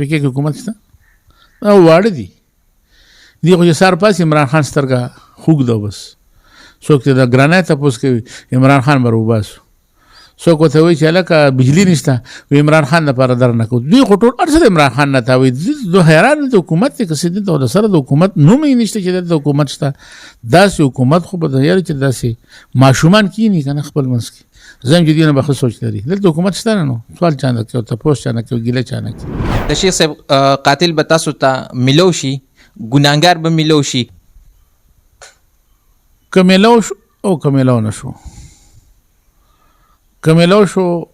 پی کې حکومت شته او واړه دي دی خو سار پاس عمران خان سترګه خوګ ده بس څوک ته د ګرانای تپوس کوي عمران خان به وباسو څوک ورته وایي چې هلکه بجلي نشته وي عمران خان دپاره در نه کوو دوی خو ټول هر څه د عمران خان نه تاوي دو حیران د حکومت دی که څه دلته د سره د حکومت نوم یې نشته چې دلته حکومت شته داسې حکومت خو به د یاره چې داسې ماشومان کیني که نه خپل منځ کې زه هم چې دوی نه به ښه سوچ لري دلته حکومت شته نه نو سوال چا نه کوي تپوس چا نه کوي ګیله چا نه کوي د شیخ صاحب قاتل به تاسو ته میلو شي ګناهګار به میلو شي که میلو شو او که میلو نه شو که میلو شو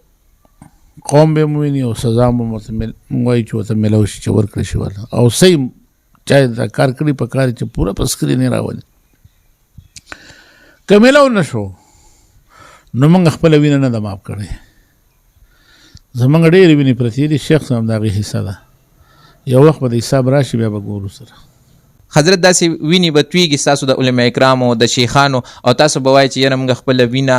قوم به مویني او سزا به ورته وایي چې ورته میلو شي چې ورکړی شي ورته او صحیح چا دا کار کړي په کار چې پوره په سکرین یې راولي که میلو نه شو نو موږ خپله وینه نه ده معاف کړې زموږ ډېرې وینې پرتې دي شیخ صاحب د هغې حصه ده یو وخت به د حساب راشي بیا به ګورو سره حضرت داسې وینې به تویږي ستاسو د علما کرامو د شیخانو او تاسو به وایئ چې یاره موږ خپله وینه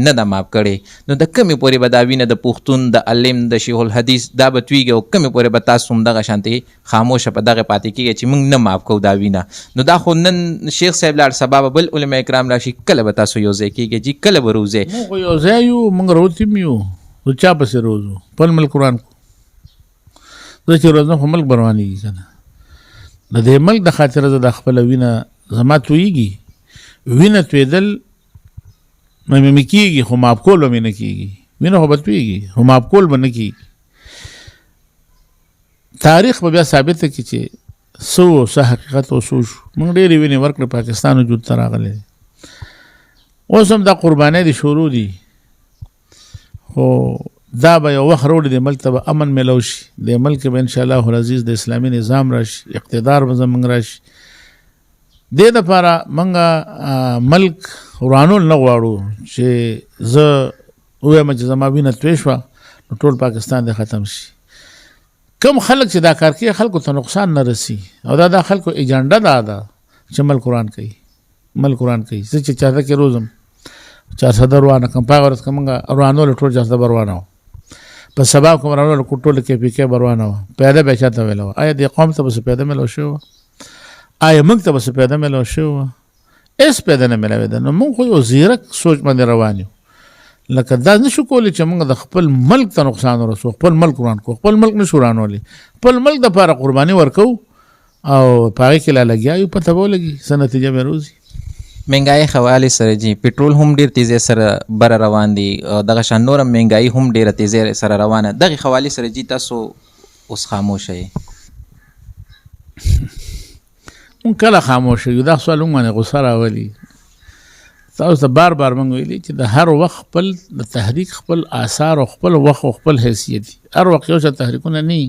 نه ده معاف کړې نو د کمې پورې به دا وینه د پښتون د علم د شیخ الحدیث دا به تویږي او کمې پورې به تاسو هم دغه شانتې خاموشه په دغه پاتې کېږي چې موږ نه معاف کوو دا وینه نو دا خو نن شیخ صاحب لاړ سبا به بل علما کرام راشي کله به تاسو یو ځای کېږي چې کله به روځئ موږ خو یو ځای یو موږ روتي م یو خو چا پسې روزو خپل ملک قرآن کو زه چې روزم خو ملک بروانېږي که نه د دې ملک د خاطره زه د خپله وینه زما تویږي وینه تویدل مې کېږي خو معاف کول به مې نه کېږي وینه خو به تویږي خو معاف کول به نه کېږي تاریخ به بیا ثابته کړي چې څه حقیقت او څه شو موږ ډېرې وینې ورکړې پاکستان وجود ته راغلی اوس هم دا قربانۍ دي شروع دي خو دا به یو وخت روړي د ملک ته به امن میلو شي د ملک به انشاءالله العزیز د اسلامي نظام راشي اقتدار به زموږ راشي دې دپاره موږ ملک ورانول نه غواړو چې زه ووایم چې زما وینه توی شوه نو ټول پاکستان دې ختم شي کم خلک چې دا کار کوي خلکو ته نقصان نه رسي او دا خلکو ایجنډه دا ده چې ملک وران کوي ملک وران کوي زه چې چاته کې روزم 400 روانه کم په هغه ورځ که موږ روانول ټول 400 به روانه وه په سبا کوم روانول ټول کې پی کې به روانه وه پیاده به چاته ویله وه آیا دې قوم ته به څه پیاده میلاو شوې وه آیا موږ ته به څه پیاده میلاو شوې وه هېڅ پیاده نه میلاوېده نو موږ خو یو زیرک سوچ باندې روان یو لکه دا نشو کولی چې موږ د خپل ملک ته نقصان ورسو خپل ملک وران کړو خپل ملک نشو ورانولی خپل ملک دپاره قرباني ورکوو او په هغې کې لا لګیا یو پته به ولګي څه نتیجه به روځي مهنګایي حوالې سره جي پټرول هم ډېر تیزۍ سره بره روان دي دغه شان نور هم مهنګایي هم ډېره تیزۍ سره روانه دغې حوالې سره جي تاسو اوس خاموشه یې مونږ کله خاموشه یو دا سوال موږ باندې غوسه راولي تاسو ته بار بار موږ ویلي چې د هر وخت خپل د تحریک خپل آثار او خپل وخت او خپل حیثیت دي هر وخت یو څه تحریکونه نه وي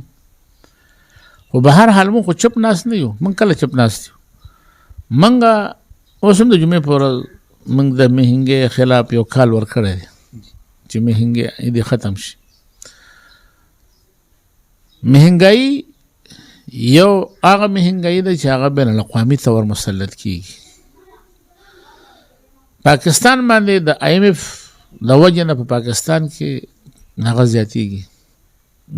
خو به هر حال موږ خو چپ ناست نه یو موږ کله چپ ناست یو موږ اوس هم د جمعې په ورځ موږ د مهنګۍ خلاف یو کال ورکړی دی چې مهنګۍ دې ختم شي مهنګایي یو هغه مهنګایي ده چې هغه بین الاقوامي طور مسلط کېږي پاکستان باندې د IMF د وجې نه په پاکستان کې هغه زیاتېږي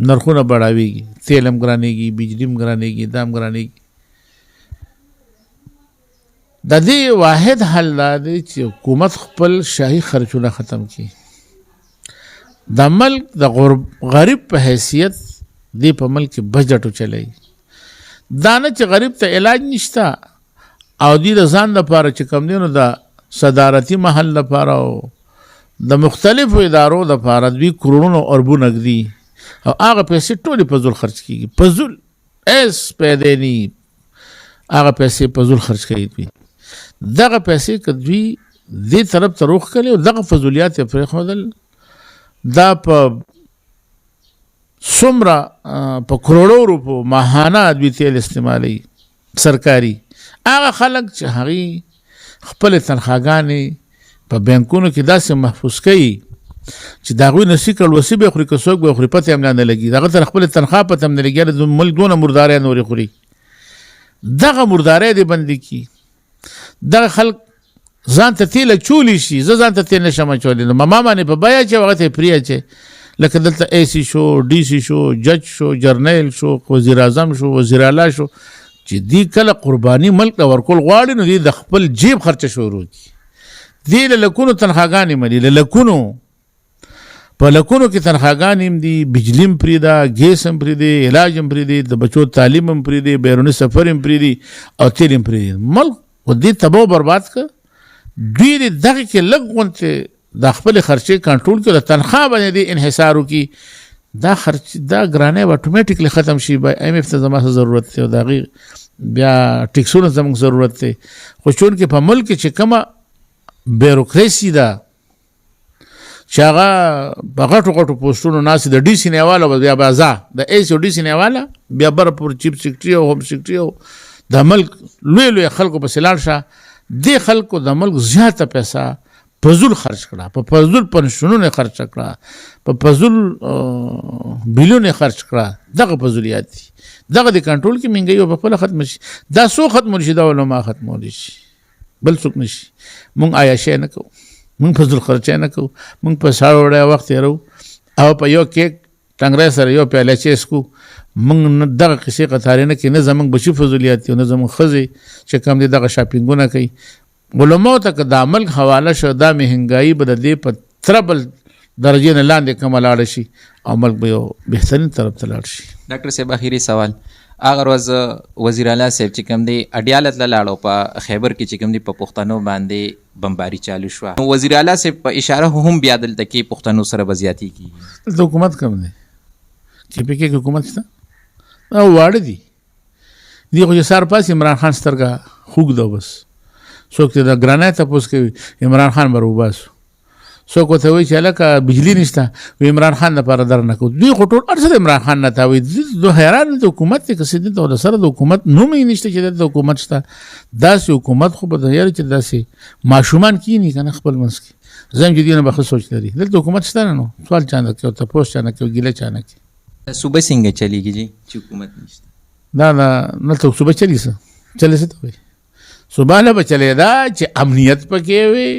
نرخونه بړاوېږي تیل هم ګرانېږي بجلي هم ګرانېږي دا هم ګرانېږي د دې واحد حل دا دی چې حکومت خپل شاهي خرچونه ختم کړي د ملک د غریب په حیثیت دې په ملک کې بجټ وچلوي دا نه چې غریب ته علاج نشته او دې د ځان لپاره چې کوم دی نو د صدارتي محل لپاره او د مختلفو ادارو لپاره دوی کروڑونو اربونه ږدي او هغه پیسې ټولې په زور خرچ کېږي په زور هېڅ پیدا نه هغه پیسې په زور خرچ کوي دوی دغه پیسې که دوی دې طرف ته روخ کړي او دغه فضولیات یې پرېښودل دا په څومره په کروڑو روپو ماهانه دوی تیل استعمالوي سرکاري هغه خلک چې هغوی خپلې تنخواګانې په بینکونو کې داسې محفوظ کوي چې د هغوی نصي کړلوسي به یې خوري که څوک به یې خوري پته هم نه لګي د هغه تر خپلې تنخوا پته هم نه لګي د ملک دونه مرداری نورې خوري دغه مرداری دې بندي کړي دغه خلک ځان ته تیل اچولی شي زه ځان ته تیل نشم اچولی نو ماما باندې په بیه اچوي هغه ته یې پرې اچوي لکه دلته اے سی شو ډي سي شو جج شو جرنیل شو وزیر اعظم شو وزیر اعلی شو چې دی کله قرباني ملک ته ورکول غواړي نو دی د خپل جیب خرچه شروع کړي دی له لکونو تنخواګانې ملي له لکونو په لکونو کې تنخواګانې هم دي بجلي هم پرې ده ګیس هم پرې دی علاج هم پرې دی د بچو تعلیم هم پرې دی بیروني سفر هم پرې دی او تیل هم پرې دی ملک خو دې تباه و برباد کړه دوی د دغه کې لږ غونتې د خپل خرچې کنټرول کړي د تنخوا باندې دی انحصار وکړي دا خرچ دا ګرانۍ به اتوماتیکلی ختم شي IMF ته زما څه ضرورت دی او د هغې بیا ټیکسونو زموږ ضرورت دی خو چونکې په ملک کې چې کومه بیروکراسي ده چې هغه په غټو غټو پوسټونو ناستې د ډي سي نیواله به بیا بازا د اے سی او ډي سي نیواله بیا بره پورې چیف سیکرټري او هوم سیکرټري او د ملک لوی لوی خلکو پسې لاړ شه دې خلکو د ملک زیاته پیسه فضول خرچ کړه په فضول پنشنونه خرچ کړه په فضول بیلونه خرچ کړه دغه فضولیات دي دغه د کنټرول کې منګي او په خپل ختم شي دا سو ختم شي دا علما ختمول شي بل څوک نشي مونږ عیاشي نه کوو مونږ فضول خرچ نه کوو مونږ په ساړه وړه وخت یې او په یو کېک ټنګره سره یو پیاله چیس کو مونږ دغه قصې قطارې نه کې نه زمونږ بچي فضولیات دي نه زمونږ ښځې چې کوم دي دغه شاپینګونه کوي علماء ته که دا ملک حواله شو دا مهنګایي به د دې په تربل درجې نه لاندې کمه لاړه شي او ملک به یو بهترین طرف ته لاړ شي ډاکټر صاحب اخیری سوال هغه ورځ وزیر اعلی صاحب چې کوم دی اډیالت له لاړو په خیبر کې چې کوم دی په پښتنو باندې بمباري چالو شوه نو وزیر اعلی صاحب په اشاره هم بیا دلته کې پښتنو سره به زیاتي کېږي دلته حکومت کم دی چې پکې حکومت شته او واړه دي دی خو چې سار پاس عمران خان سترګه خوږ ده بس څوک چې د ګرانۍ تپوس کوي عمران خان به روباسو څوک ورته وایي چې هلکه بجلي نشته عمران خان دپاره در نه کوو دوی خو ټول هر څه د عمران خان نه تاوي دوی حیران د حکومت دی که څه دلته له سره د حکومت نوم یې نشته چې دلته حکومت شته داسې حکومت خو به د یاره چې داسې ماشومان کیني که نه خپل منځ کې زه هم چې دې نه به ښه سوچ لري دلته حکومت شته نه نو سوال چا نه کوي تپوس چا نه کوي ګیله چا نه کوي صوبه څنګه چلیږي جی چې حکومت نشته دا نه ته صوبه چلی څه چلی څه ته وایي صوبه نه به چلېده چې امنیت پکې وي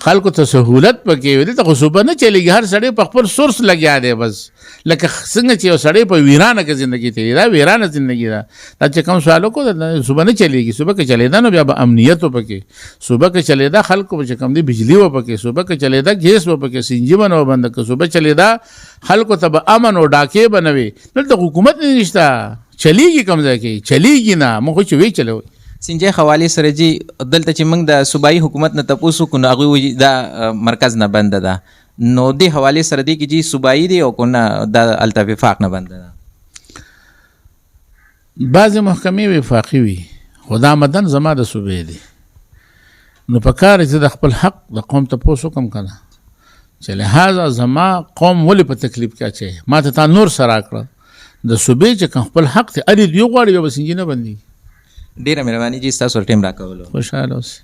خلکو ته سهولت پکې وي دلته خو صوبه نه چلېږي هر سړی په خپل سورس لګیا دی بس لکه څنګه چې یو سړی په ویرانه کې زندګي تېري دا ویرانه زندګي ده دا چې کوم سوال وکړو صوبه نه چلېږي صوبه کې چلېده نو بیا به امنیت و پکې صوبه کې چلېده خلکو چې کوم دی بجلي و پکې صوبه کې چلېده ګیس و پکې سینجي به نه و بنده که صوبه چلېده خلکو ته به امن و ډاکې به نه وي دلته حکومت نه نشته چلېږي کوم ځای کې چلېږي نه موږ خو چې وی چلوي سنجای حواله سره جی دلته چې موږ د صوبایي حکومت نه تاسو کو نو هغه دا مرکز نه بند ده نو د حواله سره دی کې جی صوبایي دی او کنه د التفاق نه بند ده بعض محکمې وفاقي وي خدا مدن زما د صوبې دی نو په کار چې د خپل حق د قوم تاسو کم کنه چې لہذا زما قوم ولې په تکلیف کې اچي ما ته نور سره کړ د صوبې چې خپل حق ته اړ دی غواړي به سنجي نه بندي ډیره مهرباني جی تاسو ټیم راکولو خوشاله اوسئ